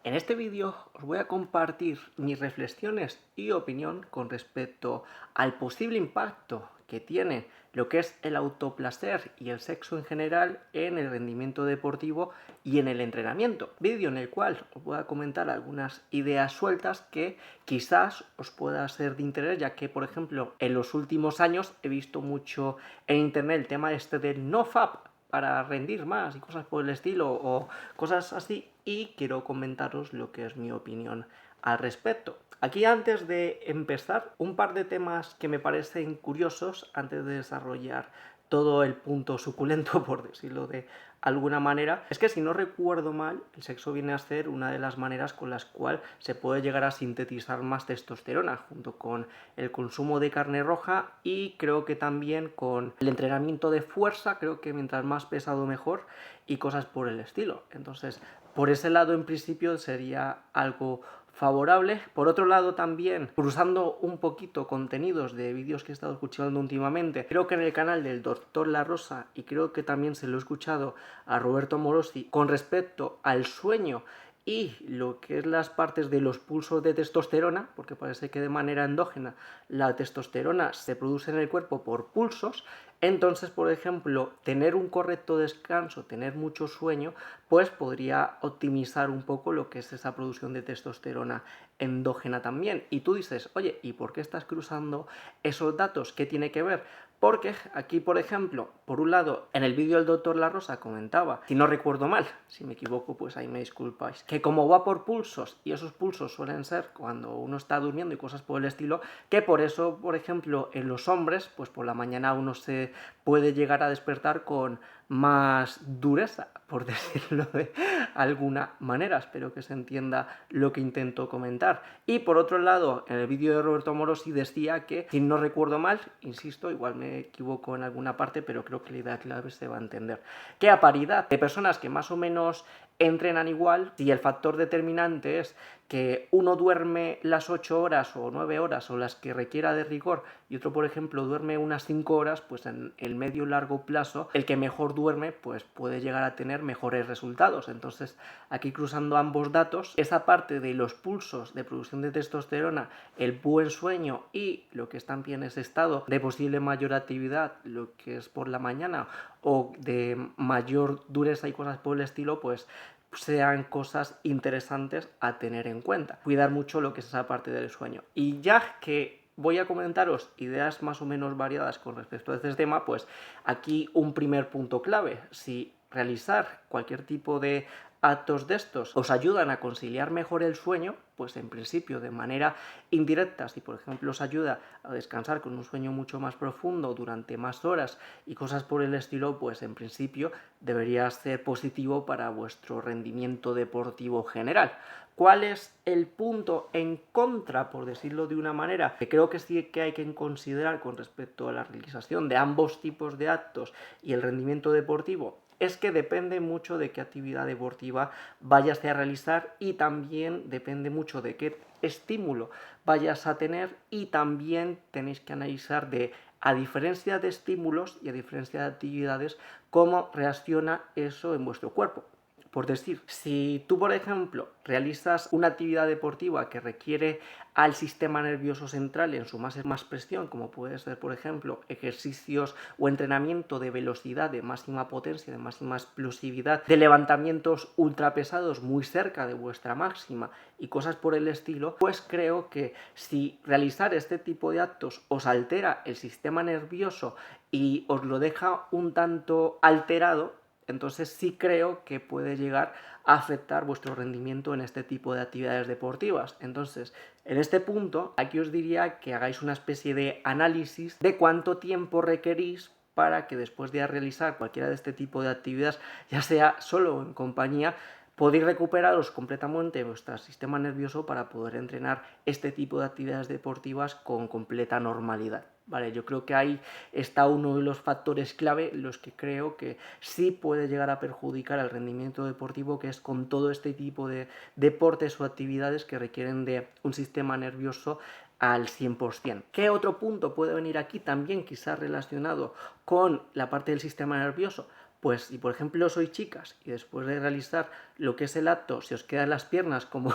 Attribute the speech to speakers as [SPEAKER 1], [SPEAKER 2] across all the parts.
[SPEAKER 1] En este vídeo os voy a compartir mis reflexiones y opinión con respecto al posible impacto que tiene lo que es el autoplacer y el sexo en general en el rendimiento deportivo y en el entrenamiento. Vídeo en el cual os voy a comentar algunas ideas sueltas que quizás os pueda ser de interés, ya que, por ejemplo, en los últimos años he visto mucho en internet el tema este del NoFap, para rendir más y cosas por el estilo o cosas así, y quiero comentaros lo que es mi opinión al respecto. Aquí, antes de empezar, un par de temas que me parecen curiosos antes de desarrollar todo el punto suculento, por decirlo de alguna manera. Es que, si no recuerdo mal, el sexo viene a ser una de las maneras con las cuales se puede llegar a sintetizar más testosterona, junto con el consumo de carne roja y creo que también con el entrenamiento de fuerza. Creo que mientras más pesado mejor y cosas por el estilo. Entonces, por ese lado, en principio sería algo favorable. Por otro lado, también, cruzando un poquito contenidos de vídeos que he estado escuchando últimamente, creo que en el canal del Doctor La Rosa, y creo que también se lo he escuchado a Roberto Morosi, con respecto al sueño y lo que es las partes de los pulsos de testosterona, porque parece que de manera endógena la testosterona se produce en el cuerpo por pulsos. Entonces, por ejemplo, tener un correcto descanso, tener mucho sueño, pues podría optimizar un poco lo que es esa producción de testosterona endógena también. Y tú dices, oye, ¿y por qué estás cruzando esos datos? ¿Qué tiene que ver? Porque aquí, por ejemplo, por un lado, en el vídeo del doctor La Rosa comentaba, si no recuerdo mal, si me equivoco, pues ahí me disculpáis, que como va por pulsos, y esos pulsos suelen ser cuando uno está durmiendo y cosas por el estilo, que por eso, por ejemplo, en los hombres, pues por la mañana uno se puede llegar a despertar con más dureza, por decirlo de alguna manera. Espero que se entienda lo que intento comentar. Y por otro lado, en el vídeo de Roberto Morosi decía que, si no recuerdo mal, insisto, igual me equivoco en alguna parte, pero creo que la idea clave se va a entender, que a paridad de personas que más o menos entrenan igual, si el factor determinante es que uno duerme las 8 horas o 9 horas o las que requiera de rigor y otro, por ejemplo, duerme unas 5 horas, pues en el medio y largo plazo el que mejor duerme pues puede llegar a tener mejores resultados. Entonces, aquí, cruzando ambos datos, esa parte de los pulsos de producción de testosterona, el buen sueño y lo que está en ese estado de posible mayor actividad, lo que es por la mañana, o de mayor dureza y cosas por el estilo, pues sean cosas interesantes a tener en cuenta. Cuidar mucho lo que es esa parte del sueño. Y ya que voy a comentaros ideas más o menos variadas con respecto a este tema, pues aquí un primer punto clave: si realizar cualquier tipo de actos de estos os ayudan a conciliar mejor el sueño, pues en principio, de manera indirecta, si por ejemplo os ayuda a descansar con un sueño mucho más profundo durante más horas y cosas por el estilo, pues en principio debería ser positivo para vuestro rendimiento deportivo general. ¿Cuál es el punto en contra, por decirlo de una manera, que creo que sí que hay que considerar con respecto a la realización de ambos tipos de actos y el rendimiento deportivo? Es que depende mucho de qué actividad deportiva vayas a realizar, y también depende mucho de qué estímulo vayas a tener, y también tenéis que analizar, de, a diferencia de estímulos y a diferencia de actividades, cómo reacciona eso en vuestro cuerpo. Por decir, si tú, por ejemplo, realizas una actividad deportiva que requiere al sistema nervioso central en su más expresión, como puede ser, por ejemplo, ejercicios o entrenamiento de velocidad, de máxima potencia, de máxima explosividad, de levantamientos ultra pesados muy cerca de vuestra máxima y cosas por el estilo, pues creo que si realizar este tipo de actos os altera el sistema nervioso y os lo deja un tanto alterado, entonces sí creo que puede llegar a afectar vuestro rendimiento en este tipo de actividades deportivas. Entonces, en este punto, aquí os diría que hagáis una especie de análisis de cuánto tiempo requerís para que, después de realizar cualquiera de este tipo de actividades, ya sea solo o en compañía, podéis recuperaros completamente vuestro sistema nervioso para poder entrenar este tipo de actividades deportivas con completa normalidad. Vale, yo creo que ahí está uno de los factores clave, los que creo que sí puede llegar a perjudicar el rendimiento deportivo, que es con todo este tipo de deportes o actividades que requieren de un sistema nervioso al 100%. ¿Qué otro punto puede venir aquí también, quizás relacionado con la parte del sistema nervioso? Pues si, por ejemplo, sois chicas y después de realizar lo que es el acto se os quedan las piernas como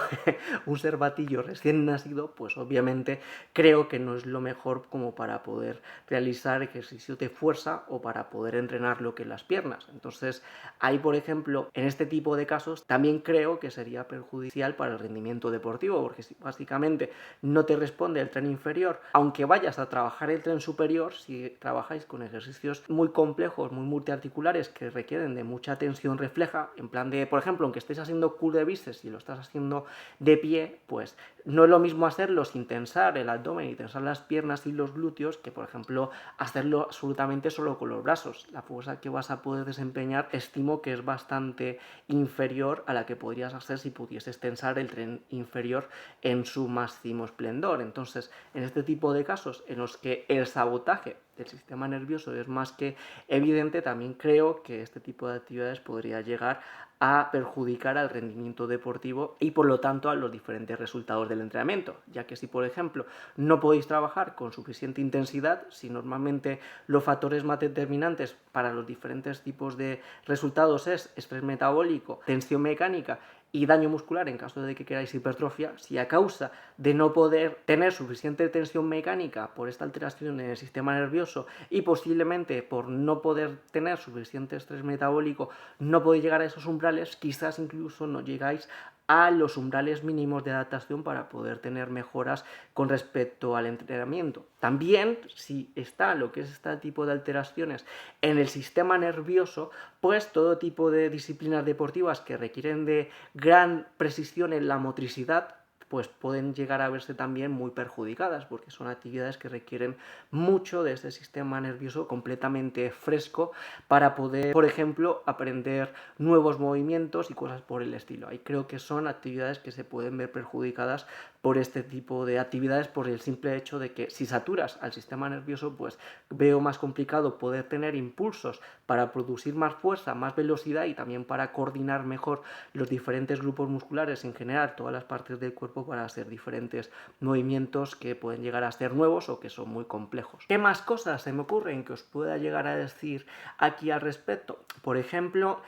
[SPEAKER 1] un cervatillo recién nacido, pues obviamente creo que no es lo mejor como para poder realizar ejercicio de fuerza o para poder entrenar lo que es las piernas. Entonces, ahí, por ejemplo, en este tipo de casos, también creo que sería perjudicial para el rendimiento deportivo, porque si básicamente no te responde el tren inferior, aunque vayas a trabajar el tren superior, si trabajáis con ejercicios muy complejos, muy multiarticulares, que requieren de mucha tensión refleja, en plan de, por ejemplo, aunque estés haciendo curl de bíceps y lo estás haciendo de pie, pues no es lo mismo hacerlo sin tensar el abdomen y tensar las piernas y los glúteos que, por ejemplo, hacerlo absolutamente solo con los brazos. La fuerza que vas a poder desempeñar estimo que es bastante inferior a la que podrías hacer si pudieses tensar el tren inferior en su máximo esplendor. Entonces, en este tipo de casos en los que el sabotaje del sistema nervioso es más que evidente, también creo que este tipo de actividades podría llegar a perjudicar al rendimiento deportivo y por lo tanto a los diferentes resultados del entrenamiento, ya que si por ejemplo no podéis trabajar con suficiente intensidad, si normalmente los factores más determinantes para los diferentes tipos de resultados es estrés metabólico, tensión mecánica y daño muscular en caso de que queráis hipertrofia, si a causa de no poder tener suficiente tensión mecánica por esta alteración en el sistema nervioso y posiblemente por no poder tener suficiente estrés metabólico no podéis llegar a esos umbrales, quizás incluso no llegáis a los umbrales mínimos de adaptación para poder tener mejoras con respecto al entrenamiento. También, si está lo que es este tipo de alteraciones en el sistema nervioso, pues todo tipo de disciplinas deportivas que requieren de gran precisión en la motricidad, pues pueden llegar a verse también muy perjudicadas, porque son actividades que requieren mucho de este sistema nervioso completamente fresco para poder, por ejemplo, aprender nuevos movimientos y cosas por el estilo. Ahí creo que son actividades que se pueden ver perjudicadas por este tipo de actividades, por el simple hecho de que si saturas al sistema nervioso, pues veo más complicado poder tener impulsos para producir más fuerza, más velocidad y también para coordinar mejor los diferentes grupos musculares, en general todas las partes del cuerpo, para hacer diferentes movimientos que pueden llegar a ser nuevos o que son muy complejos. ¿Qué más cosas se me ocurren que os pueda llegar a decir aquí al respecto? Por ejemplo,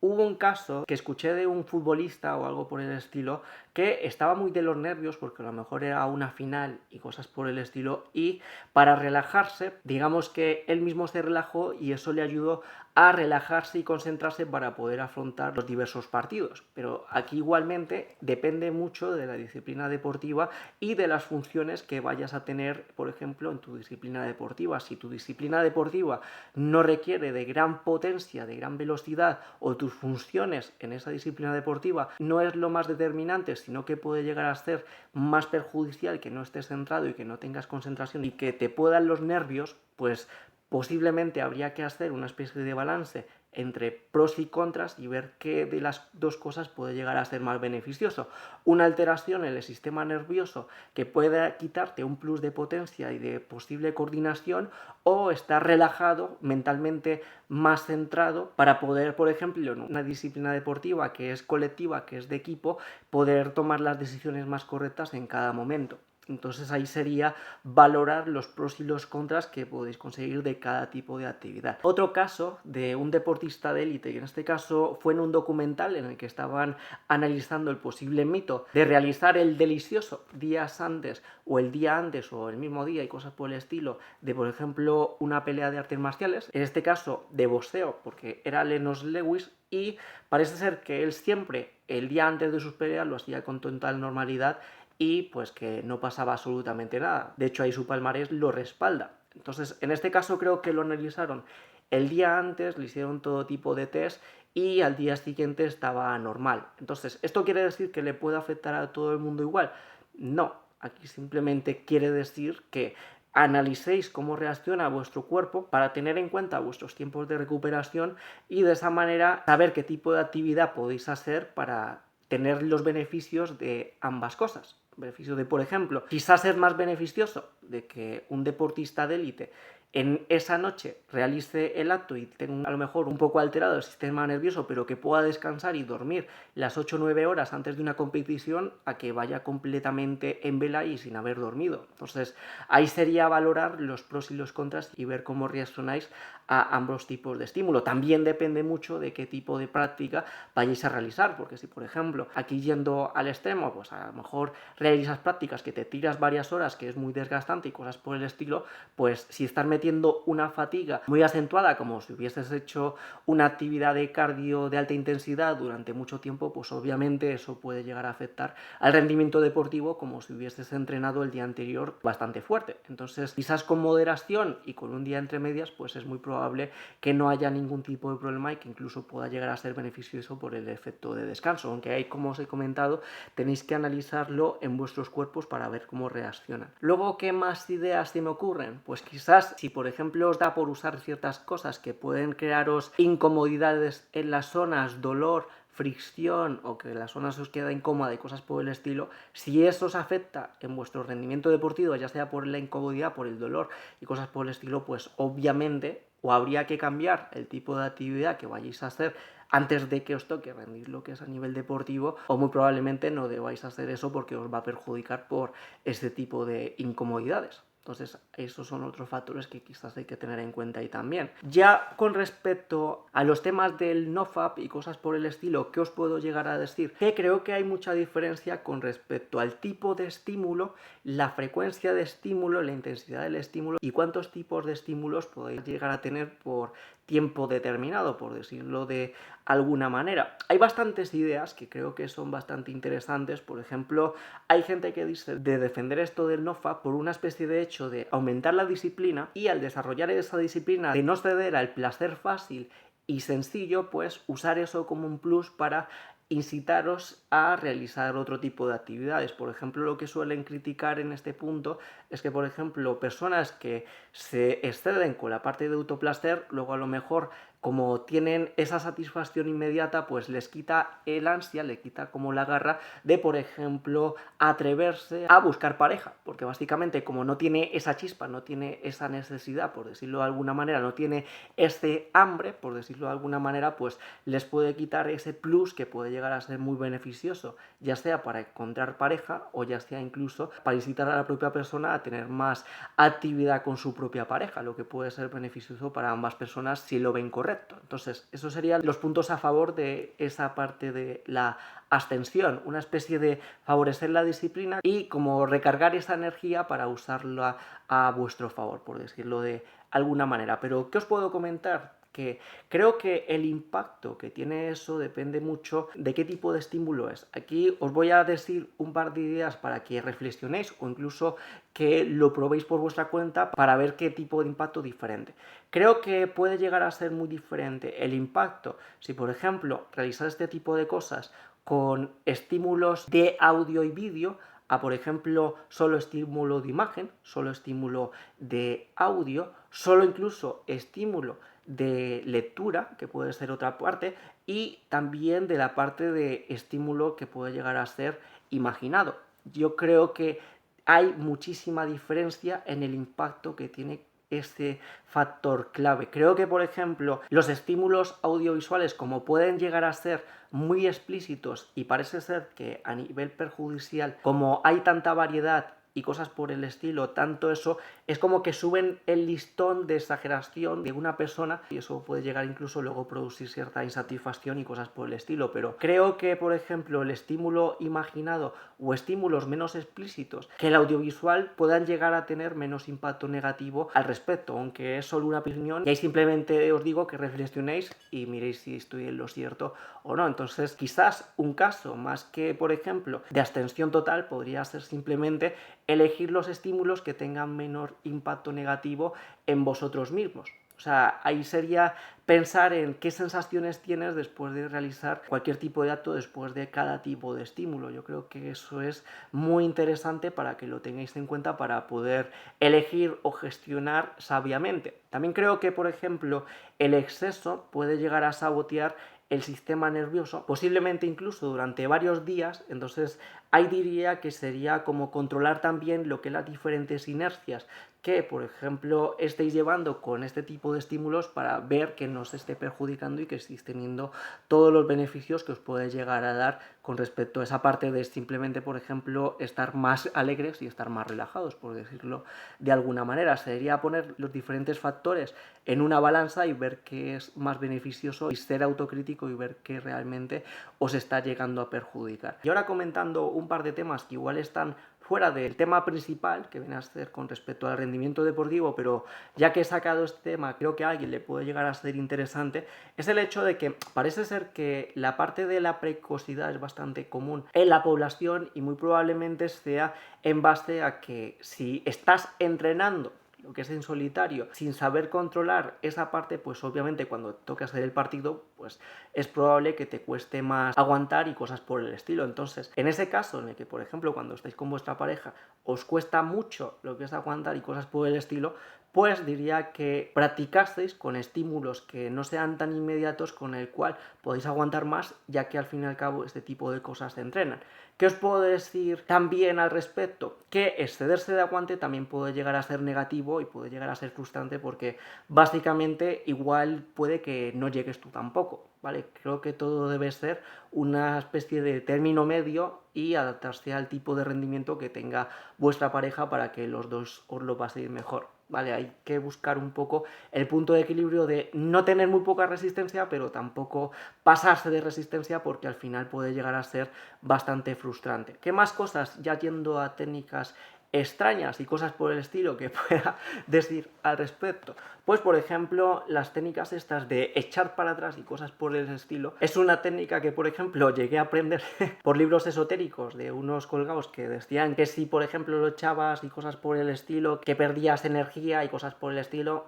[SPEAKER 1] hubo un caso que escuché de un futbolista o algo por el estilo que estaba muy de los nervios porque a lo mejor era una final y cosas por el estilo, y para relajarse, digamos que él mismo se relajó y eso le ayudó a relajarse y concentrarse para poder afrontar los diversos partidos. Pero aquí igualmente depende mucho de la disciplina deportiva y de las funciones que vayas a tener, por ejemplo, en tu disciplina deportiva. Si tu disciplina deportiva no requiere de gran potencia, de gran velocidad, o tus funciones en esa disciplina deportiva no es lo más determinante, sino que puede llegar a ser más perjudicial que no estés centrado y que no tengas concentración y que te puedan los nervios, pues posiblemente habría que hacer una especie de balance entre pros y contras y ver qué de las dos cosas puede llegar a ser más beneficioso. Una alteración en el sistema nervioso que pueda quitarte un plus de potencia y de posible coordinación, o estar relajado, mentalmente más centrado para poder, por ejemplo, en una disciplina deportiva que es colectiva, que es de equipo, poder tomar las decisiones más correctas en cada momento. Entonces ahí sería valorar los pros y los contras que podéis conseguir de cada tipo de actividad. Otro caso de un deportista de élite, y en este caso fue en un documental en el que estaban analizando el posible mito de realizar el delicioso días antes o el día antes o el mismo día y cosas por el estilo de, por ejemplo, una pelea de artes marciales, en este caso de boxeo, porque era Lennox Lewis, y parece ser que él siempre el día antes de sus peleas lo hacía con total normalidad y pues que no pasaba absolutamente nada. De hecho, ahí su palmarés lo respalda. Entonces, en este caso creo que lo analizaron el día antes, le hicieron todo tipo de test y al día siguiente estaba normal. Entonces, ¿esto quiere decir que le puede afectar a todo el mundo igual? No, aquí simplemente quiere decir que analicéis cómo reacciona vuestro cuerpo para tener en cuenta vuestros tiempos de recuperación y de esa manera saber qué tipo de actividad podéis hacer para tener los beneficios de ambas cosas. Beneficio de, por ejemplo, quizás es más beneficioso de que un deportista de élite en esa noche realice el acto y tenga a lo mejor un poco alterado el sistema nervioso, pero que pueda descansar y dormir las 8 o 9 horas antes de una competición, a que vaya completamente en vela y sin haber dormido. Entonces ahí sería valorar los pros y los contras y ver cómo reaccionáis a ambos tipos de estímulo. También depende mucho de qué tipo de práctica vayáis a realizar, porque si por ejemplo aquí yendo al extremo, pues a lo mejor realizas prácticas que te tiras varias horas, que es muy desgastante y cosas por el estilo, pues si estás metiendo una fatiga muy acentuada, como si hubieses hecho una actividad de cardio de alta intensidad durante mucho tiempo, pues obviamente eso puede llegar a afectar al rendimiento deportivo, como si hubieses entrenado el día anterior bastante fuerte. Entonces, quizás con moderación y con un día entre medias, pues es muy probable que no haya ningún tipo de problema y que incluso pueda llegar a ser beneficioso por el efecto de descanso, aunque ahí, como os he comentado, tenéis que analizarlo en vuestros cuerpos para ver cómo reaccionan. Luego, ¿qué más ideas se me ocurren? Pues quizás si por ejemplo os da por usar ciertas cosas que pueden crearos incomodidades en las zonas, dolor, fricción, o que la zona se os queda incómoda y cosas por el estilo, si eso os afecta en vuestro rendimiento deportivo, ya sea por la incomodidad, por el dolor y cosas por el estilo, pues obviamente o habría que cambiar el tipo de actividad que vayáis a hacer antes de que os toque rendir lo que es a nivel deportivo, o muy probablemente no debáis hacer eso porque os va a perjudicar por este tipo de incomodidades. Entonces, esos son otros factores que quizás hay que tener en cuenta ahí también. Ya con respecto a los temas del NoFap y cosas por el estilo, ¿qué os puedo llegar a decir? Que creo que hay mucha diferencia con respecto al tipo de estímulo, la frecuencia de estímulo, la intensidad del estímulo y cuántos tipos de estímulos podéis llegar a tener por tiempo determinado, por decirlo de alguna manera. Hay bastantes ideas que creo que son bastante interesantes. Por ejemplo, hay gente que dice de defender esto del NoFap por una especie de hecho de aumentar la disciplina, y al desarrollar esa disciplina de no ceder al placer fácil y sencillo, pues usar eso como un plus para incitaros a realizar otro tipo de actividades. Por ejemplo, lo que suelen criticar en este punto es que, por ejemplo, personas que se exceden con la parte de autoplacer, luego a lo mejor, como tienen esa satisfacción inmediata, pues les quita el ansia, le quita como la garra de, por ejemplo, atreverse a buscar pareja, porque básicamente como no tiene esa chispa, no tiene esa necesidad, por decirlo de alguna manera, no tiene este hambre, por decirlo de alguna manera, pues les puede quitar ese plus que puede llegar a ser muy beneficioso, ya sea para encontrar pareja o ya sea incluso para incitar a la propia persona a tener más actividad con su propia pareja, lo que puede ser beneficioso para ambas personas si lo ven correcto. Entonces, esos serían los puntos a favor de esa parte de la abstención, una especie de favorecer la disciplina y como recargar esa energía para usarla a vuestro favor, por decirlo de alguna manera. Pero, ¿qué os puedo comentar? Que creo que el impacto que tiene eso depende mucho de qué tipo de estímulo es. Aquí os voy a decir un par de ideas para que reflexionéis o incluso que lo probéis por vuestra cuenta para ver qué tipo de impacto diferente. Creo que puede llegar a ser muy diferente el impacto si, por ejemplo, realizáis este tipo de cosas con estímulos de audio y vídeo, a por ejemplo solo estímulo de imagen, solo estímulo de audio, solo incluso estímulo de lectura, que puede ser otra parte, y también de la parte de estímulo que puede llegar a ser imaginado. Yo creo que hay muchísima diferencia en el impacto que tiene este factor clave. Creo que, por ejemplo, los estímulos audiovisuales, como pueden llegar a ser muy explícitos y parece ser que a nivel perjudicial, como hay tanta variedad y cosas por el estilo, tanto eso, es como que suben el listón de exageración de una persona y eso puede llegar incluso luego a producir cierta insatisfacción y cosas por el estilo. Pero creo que, por ejemplo, el estímulo imaginado o estímulos menos explícitos que el audiovisual puedan llegar a tener menos impacto negativo al respecto, aunque es solo una opinión y ahí simplemente os digo que reflexionéis y miréis si estoy en lo cierto o no. Entonces, quizás un caso más que, por ejemplo, de abstención total podría ser simplemente elegir los estímulos que tengan menor impacto negativo en vosotros mismos. O sea, ahí sería pensar en qué sensaciones tienes después de realizar cualquier tipo de acto, después de cada tipo de estímulo. Yo creo que eso es muy interesante para que lo tengáis en cuenta para poder elegir o gestionar sabiamente. También creo que, por ejemplo, el exceso puede llegar a sabotear el sistema nervioso, posiblemente incluso durante varios días. Entonces ahí diría que sería como controlar también lo que las diferentes inercias que, por ejemplo, estéis llevando con este tipo de estímulos para ver que no se esté perjudicando y que estéis teniendo todos los beneficios que os puede llegar a dar con respecto a esa parte de simplemente, por ejemplo, estar más alegres y estar más relajados, por decirlo de alguna manera. Sería poner los diferentes factores en una balanza y ver qué es más beneficioso y ser autocrítico y ver qué realmente os está llegando a perjudicar. Y ahora comentando un par de temas que igual están fuera del tema principal, que viene a ser con respecto al rendimiento deportivo, pero ya que he sacado este tema, creo que a alguien le puede llegar a ser interesante, es el hecho de que parece ser que la parte de la precocidad es bastante común en la población y muy probablemente sea en base a que si estás entrenando lo que es en solitario, sin saber controlar esa parte, pues obviamente cuando toque hacer el partido, pues es probable que te cueste más aguantar y cosas por el estilo. Entonces, en ese caso en el que, por ejemplo, cuando estáis con vuestra pareja, os cuesta mucho lo que es aguantar y cosas por el estilo, pues diría que practicasteis con estímulos que no sean tan inmediatos, con el cual podéis aguantar más, ya que al fin y al cabo este tipo de cosas se entrenan. ¿Qué os puedo decir también al respecto? Que excederse de aguante también puede llegar a ser negativo y puede llegar a ser frustrante porque básicamente igual puede que no llegues tú tampoco, ¿vale? Creo que todo debe ser una especie de término medio y adaptarse al tipo de rendimiento que tenga vuestra pareja para que los dos os lo paséis mejor. ¿Vale? Hay que buscar un poco el punto de equilibrio de no tener muy poca resistencia, pero tampoco pasarse de resistencia porque al final puede llegar a ser bastante frustrante. ¿Qué más cosas, ya yendo a técnicas extrañas y cosas por el estilo que pueda decir al respecto? Pues por ejemplo, las técnicas estas de echar para atrás y cosas por el estilo, es una técnica que por ejemplo llegué a aprender por libros esotéricos de unos colgados que decían que si por ejemplo lo echabas y cosas por el estilo, que perdías energía y cosas por el estilo.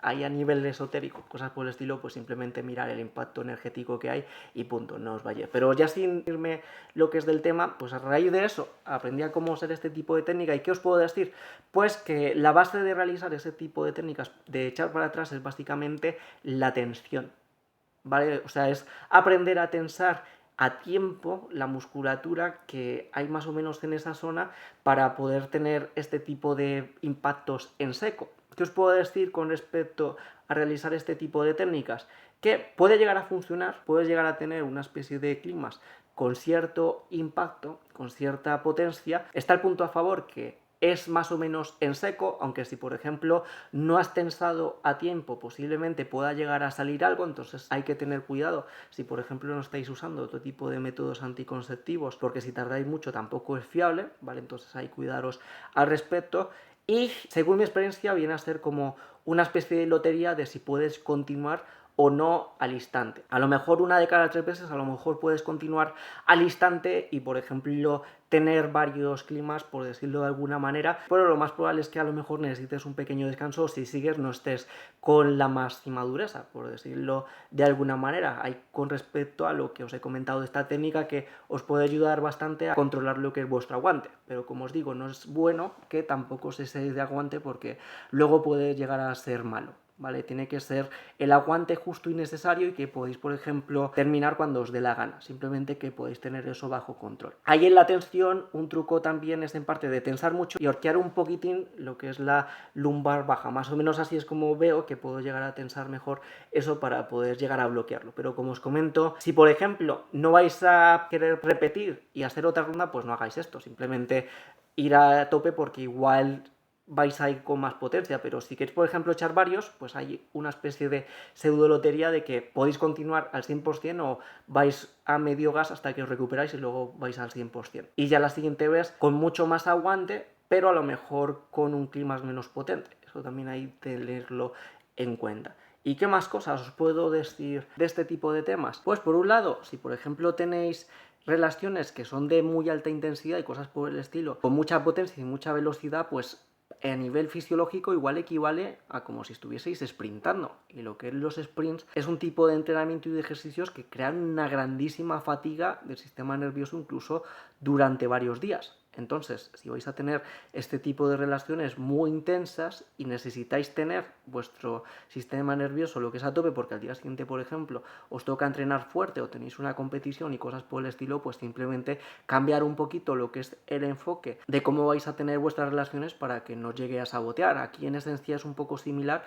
[SPEAKER 1] Ahí a nivel esotérico, cosas por el estilo, pues simplemente mirar el impacto energético que hay y punto, no os vaya. Pero ya sin irme lo que es del tema, pues a raíz de eso aprendí a cómo hacer este tipo de técnica. ¿Y qué os puedo decir? Pues que la base de realizar ese tipo de técnicas de echar para atrás es básicamente la tensión, ¿vale? O sea, es aprender a tensar a tiempo la musculatura que hay más o menos en esa zona para poder tener este tipo de impactos en seco. ¿Qué os puedo decir con respecto a realizar este tipo de técnicas? Que puede llegar a funcionar, puede llegar a tener una especie de climas con cierto impacto, con cierta potencia. Está el punto a favor que es más o menos en seco, aunque si por ejemplo no has tensado a tiempo posiblemente pueda llegar a salir algo, entonces hay que tener cuidado si por ejemplo no estáis usando otro tipo de métodos anticonceptivos, porque si tardáis mucho tampoco es fiable, ¿vale? Entonces hay que cuidaros al respecto. Y según mi experiencia viene a ser como una especie de lotería de si puedes continuar o no al instante. A lo mejor una de cada 3 veces, a lo mejor puedes continuar al instante y, por ejemplo, tener varios climas, por decirlo de alguna manera, pero lo más probable es que a lo mejor necesites un pequeño descanso si sigues no estés con la máxima dureza, por decirlo de alguna manera. Hay con respecto a lo que os he comentado de esta técnica que os puede ayudar bastante a controlar lo que es vuestro aguante, pero como os digo, no es bueno que tampoco se excede de aguante porque luego puede llegar a ser malo. ¿Vale? Tiene que ser el aguante justo y necesario y que podéis, por ejemplo, terminar cuando os dé la gana. Simplemente que podéis tener eso bajo control. Ahí en la tensión, un truco también es en parte de tensar mucho y horquear un poquitín lo que es la lumbar baja. Más o menos así es como veo que puedo llegar a tensar mejor eso para poder llegar a bloquearlo. Pero como os comento, si por ejemplo no vais a querer repetir y hacer otra ronda, pues no hagáis esto. Simplemente ir a tope porque igual vais a ir con más potencia, pero si queréis, por ejemplo, echar varios, pues hay una especie de pseudo lotería de que podéis continuar al 100% o vais a medio gas hasta que os recuperáis y luego vais al 100%. Y ya la siguiente vez con mucho más aguante, pero a lo mejor con un clima menos potente. Eso también hay que tenerlo en cuenta. ¿Y qué más cosas os puedo decir de este tipo de temas? Pues por un lado, si por ejemplo tenéis relaciones que son de muy alta intensidad y cosas por el estilo, con mucha potencia y mucha velocidad, pues a nivel fisiológico igual equivale a como si estuvieseis sprintando. Y lo que es los sprints es un tipo de entrenamiento y de ejercicios que crean una grandísima fatiga del sistema nervioso incluso durante varios días. Entonces, si vais a tener este tipo de relaciones muy intensas y necesitáis tener vuestro sistema nervioso lo que es a tope, porque al día siguiente, por ejemplo, os toca entrenar fuerte o tenéis una competición y cosas por el estilo, pues simplemente cambiar un poquito lo que es el enfoque de cómo vais a tener vuestras relaciones para que no llegue a sabotear. Aquí en esencia es un poco similar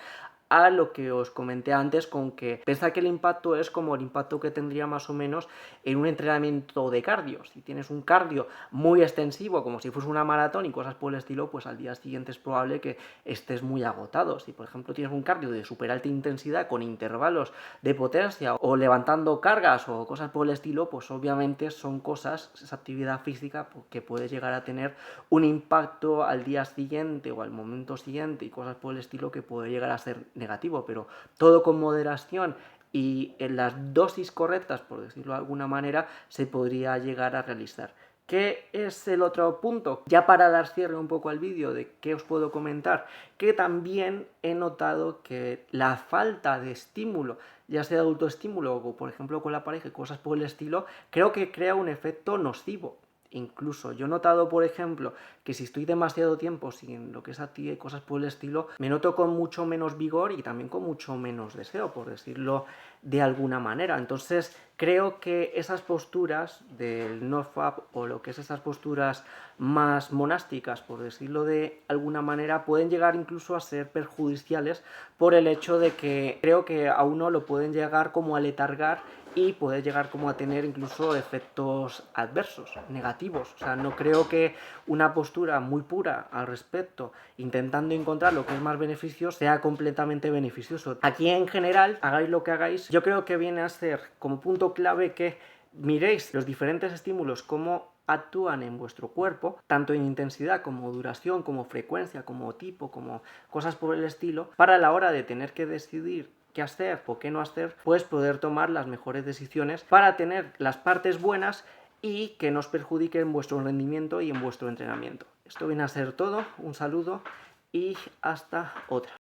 [SPEAKER 1] a lo que os comenté antes, con que pensad que el impacto es como el impacto que tendría más o menos en un entrenamiento de cardio. Si tienes un cardio muy extensivo, como si fuese una maratón y cosas por el estilo, pues al día siguiente es probable que estés muy agotado. Si por ejemplo tienes un cardio de súper alta intensidad con intervalos de potencia o levantando cargas o cosas por el estilo, pues obviamente son cosas, esa actividad física, que puede llegar a tener un impacto al día siguiente o al momento siguiente y cosas por el estilo que puede llegar a ser negativo, pero todo con moderación y en las dosis correctas, por decirlo de alguna manera, se podría llegar a realizar. ¿Qué es el otro punto? Ya para dar cierre un poco al vídeo, de qué os puedo comentar, que también he notado que la falta de estímulo, ya sea de autoestímulo o por ejemplo con la pareja y cosas por el estilo, creo que crea un efecto nocivo. Incluso yo he notado, por ejemplo, que si estoy demasiado tiempo sin lo que es actividad y cosas por el estilo, me noto con mucho menos vigor y también con mucho menos deseo, por decirlo de alguna manera. Entonces creo que esas posturas del nofap o lo que es esas posturas más monásticas, por decirlo de alguna manera, pueden llegar incluso a ser perjudiciales por el hecho de que creo que a uno lo pueden llegar como a letargar y puede llegar como a tener incluso efectos adversos, negativos. O sea, no creo que una postura muy pura al respecto, intentando encontrar lo que es más beneficioso, sea completamente beneficioso. Aquí en general, hagáis lo que hagáis, yo creo que viene a ser como punto clave que miréis los diferentes estímulos, cómo actúan en vuestro cuerpo, tanto en intensidad como duración, como frecuencia, como tipo, como cosas por el estilo, para la hora de tener que decidir qué hacer o qué no hacer, pues poder tomar las mejores decisiones para tener las partes buenas y que no os perjudique en vuestro rendimiento y en vuestro entrenamiento. Esto viene a ser todo, un saludo y hasta otra.